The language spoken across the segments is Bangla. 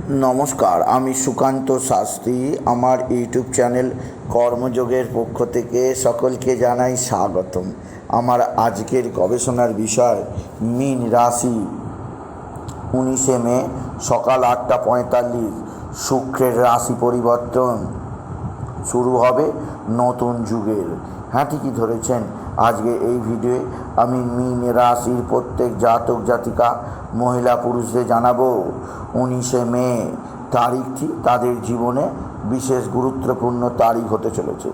নমস্কার, আমি সুকান্ত শাস্ত্রী। আমার ইউটিউব চ্যানেল কর্মযোগের পক্ষ থেকে সকলকে জানাই স্বাগতম। আমার আজকের গবেষণার বিষয় মীন রাশি। 19শে মে সকাল 8:45 শুক্রের রাশি পরিবর্তন শুরু হবে নতুন যুগের। হ্যাঁ, ঠিকই ধরেছেন। আজকে এই ভিডিওয়ে আমি মীন রাশির প্রত্যেক জাতক জাতিকা মহিলা পুরুষদের জানাবো 19শে মে তারিখটি তাদের জীবনে বিশেষ গুরুত্বপূর্ণ তারিখ হতে চলেছে।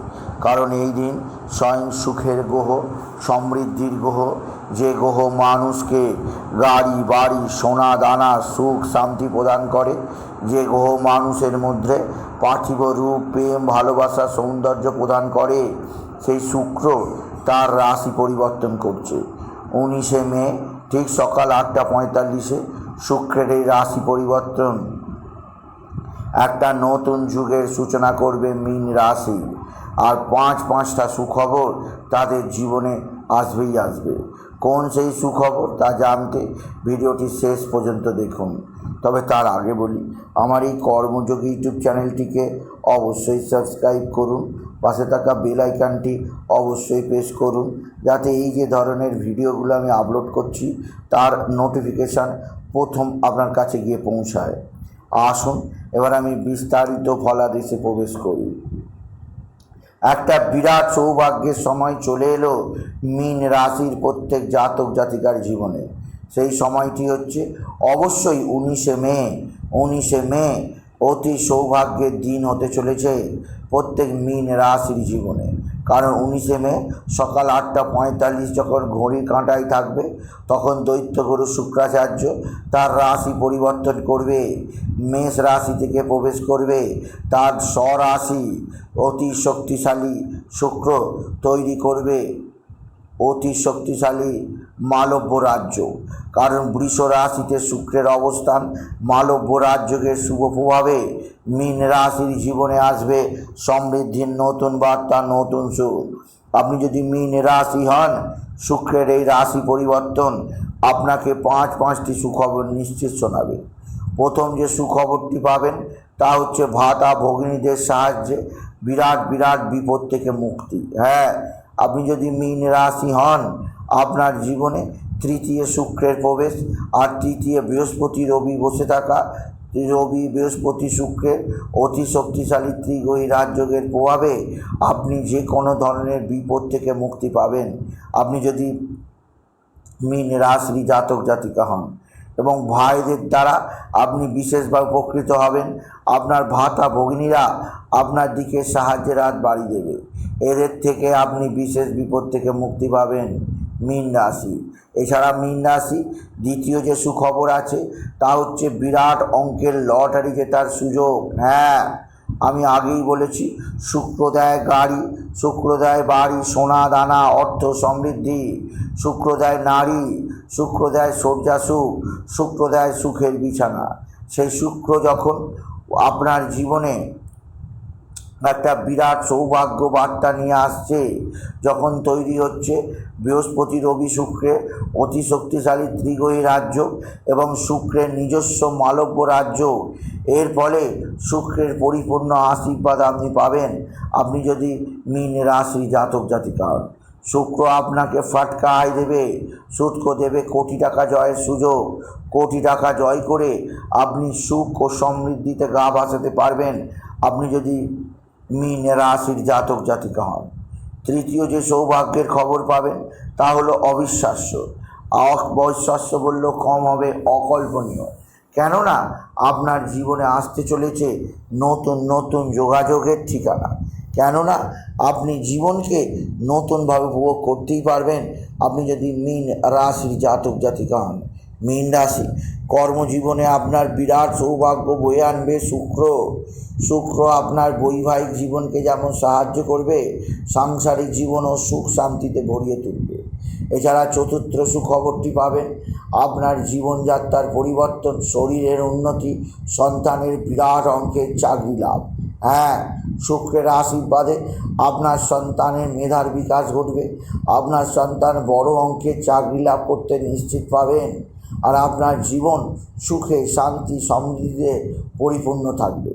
কারণ এই দিন স্বয়ং সুখের গ্রহ, সমৃদ্ধির গ্রহ, যে গ্রহ মানুষকে গাড়ি বাড়ি সোনা দানা সুখ শান্তি প্রদান করে, যে গ্রহ মানুষের মধ্যে পার্থিব রূপ প্রেম ভালোবাসা সৌন্দর্য প্রদান করে, সেই শুক্র তার রাশি পরিবর্তন করছে 19শে মে ঠিক সকাল 8:45 শুক্রের এই রাশি পরিবর্তন একটা নতুন যুগের সূচনা করবে মীন রাশি। আর পাঁচটা সুখবর তাদের জীবনে আসবেই আসবে। কোন সেই সুখবর তা জানতে ভিডিওটি শেষ পর্যন্ত দেখুন। তবে তার আগে বলি, আমার এই কর্মযোগ ইউটিউব চ্যানেলটিকে অবশ্যই সাবস্ক্রাইব করুন, পাশে থাকা বেল আইকনটি অবশ্যই প্রেস করুন, যাতে এই যে ধরনের ভিডিওগুলো আমি আপলোড করছি তার নোটিফিকেশান প্রথম আপনার কাছে গিয়ে পৌঁছায়। আসুন এবার আমি বিস্তারিত ফলাদেশে প্রবেশ করি। একটা বিরাট সৌভাগ্যের সময় চলে এলো মীন রাশির প্রত্যেক জাতক জাতিকার জীবনে। সেই সময়টি হচ্ছে অবশ্যই 19শে মে অতি সৌভাগ্যের দিন হতে চলেছে প্রত্যেক মীন রাশির জীবনে। কারণ 19শে মে সকাল 8:45 যখন ঘড়ির কাঁটায় থাকবে, তখন দৈত্যগুরু শুক্রাচার্য তার রাশি পরিবর্তন করবে, মেষ রাশি থেকে প্রবেশ করবে তার স্বরাশি। অতি শক্তিশালী শুক্র তৈরি করবে অতি শক্তিশালী মালব্য রাজ্য। কারণ বৃষ রাশিতে শুক্রের অবস্থান মালব্য রাজ্যকে শুভ প্রভাবে মীন রাশির জীবনে আসবে সমৃদ্ধির নতুন বার্তা, নতুন সুখ। আপনি যদি মীন রাশি হন, শুক্রের এই রাশি পরিবর্তন আপনাকে পাঁচটি সুখবর নিশ্চিত শোনাবে। প্রথম যে সুখবরটি পাবেন তা হচ্ছে ভাতা ভগিনীদের সাহায্যে বিরাট বিপদ থেকে মুক্তি। হ্যাঁ, আপনি যদি মীন রাশি হন, আপনার জীবনে তৃতীয় শুক্রের প্রবেশ আর তৃতীয় বৃহস্পতি রবি বসে থাকা, রবি বৃহস্পতি শুক্রের অতি শক্তিশালী ত্রিগ্রহী রাজযোগের প্রভাবে আপনি যে কোনো ধরনের বিপদ থেকে মুক্তি পাবেন আপনি যদি মীন রাশি জাতক জাতিকা হন। এবং ভাইদের দ্বারা আপনি বিশেষভাবে উপকৃত হবেন। আপনার ভাতা ভগিনীরা আপনার দিকে সাহায্যের হাত বাড়িয়ে দেবে, এদের থেকে আপনি বিশেষ বিপদ থেকে মুক্তি পাবেন মীন রাশি। এছাড়া মীন রাশি দ্বিতীয় যে সুখবর আছে তা হচ্ছে বিরাট অঙ্কের লটারি জেতার সুযোগ। হ্যাঁ, আমি আগেই বলেছি, শুক্র দেয় গাড়ি, শুক্র দেয় বাড়ি সোনা দানা অর্থ সমৃদ্ধি, শুক্র দেয় নারী, শুক্র দেয় শয্যা সুখ, শুক্র দেয় সুখের বিছানা। সেই শুক্র যখন আপনার জীবনে একটা বিরাট সৌভাগ্য বার্তা নিয়ে আসছে, যখন তৈরি হচ্ছে বৃহস্পতি রবি শুক্রের অতি শক্তিশালী ত্রিগ্রহী রাজ্য এবং শুক্রের নিজস্ব মালব্য রাজ্য, এর ফলে শুক্রের পরিপূর্ণ আশীর্বাদ আপনি পাবেন আপনি যদি মীন রাশি জাতক জাতিকা হন। শুক্র আপনাকে ফাটকা আয় দেবে, শুক্র দেবে কোটি টাকা জয়ের সুযোগ। কোটি টাকা জয় করে আপনি সুখ ও সমৃদ্ধিতে গা ভাসাতে পারবেন আপনি যদি মীন রাশির জাতক জাতিকা হন। তৃতীয় যে সৌভাগ্যের খবর পাবেন তা হলো অবিশ্বাস্য, অবিশ্বাস্য বললেও কম হবে, অকল্পনীয়। কেননা আপনার জীবনে আসতে চলেছে নতুন যোগাযোগের ঠিকানা। কেননা আপনি জীবনকে নতুনভাবে উপভোগ করতেই পারবেন আপনি যদি মীন রাশির জাতক জাতিকা হন। মীন রাশি কর্মজীবনে আপনার বিরাট সৌভাগ্য বয়ে আনবে শুক্র আপনার বৈবাহিক জীবনকে যেমন সাহায্য করবে, সাংসারিক জীবনও সুখ শান্তিতে ভরিয়ে তুলবে। এছাড়া চতুর্থ সুখবরটি পাবেন আপনার জীবনযাত্রার পরিবর্তন, শরীরের উন্নতি, সন্তানের বিরাট অঙ্কের চাকরি লাভ। হ্যাঁ, শুক্রের আশীর্বাদে আপনার সন্তানের মেধার বিকাশ ঘটবে, আপনার সন্তান বড় অঙ্কের চাকরি লাভ করতে নিশ্চিত পাবেন। আর আপনার জীবন সুখে শান্তি সমৃদ্ধিতে পরিপূর্ণ থাকবে।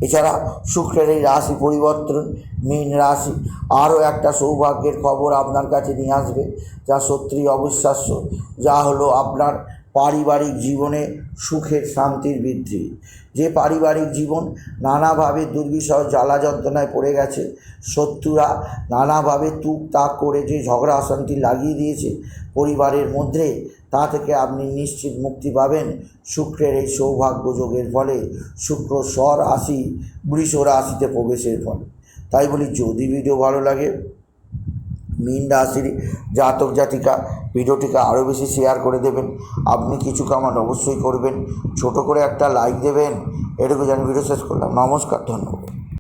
এছাড়া শুক্রের এই রাশি পরিবর্তন মীন রাশি আরও একটা সৌভাগ্যের খবর আপনার কাছে নিয়ে আসবে, যা সত্যিই অবিশ্বাস্য, যা হলো আপনার পারিবারিক জীবনে সুখের শান্তির বৃদ্ধি। যে পারিবারিক জীবন নানাভাবে দুর্বিষহ জ্বালা যন্ত্রণায় পড়ে গেছে, শত্রুরা নানাভাবে তুকতাক করে যে ঝগড়া অশান্তি লাগিয়ে দিয়েছে পরিবারের মধ্যে, তা থেকে আপনি নিশ্চিত মুক্তি পাবেন শুক্রের এই সৌভাগ্য যোগের ফলে, শুক্র স্বরাশি বৃষ রাশিতে প্রবেশের ফলে। তাই বলি, যদি ভিডিও ভালো লাগে মীন রাশির জাতক জাতিকা ভিডিওটিকে আরও বেশি শেয়ার করে দেবেন। আপনি কিছু কমেন্ট অবশ্যই করবেন, ছোট করে একটা লাইক দেবেন। এটুকু জানি ভিডিও শেষ করলাম। নমস্কার, ধন্যবাদ।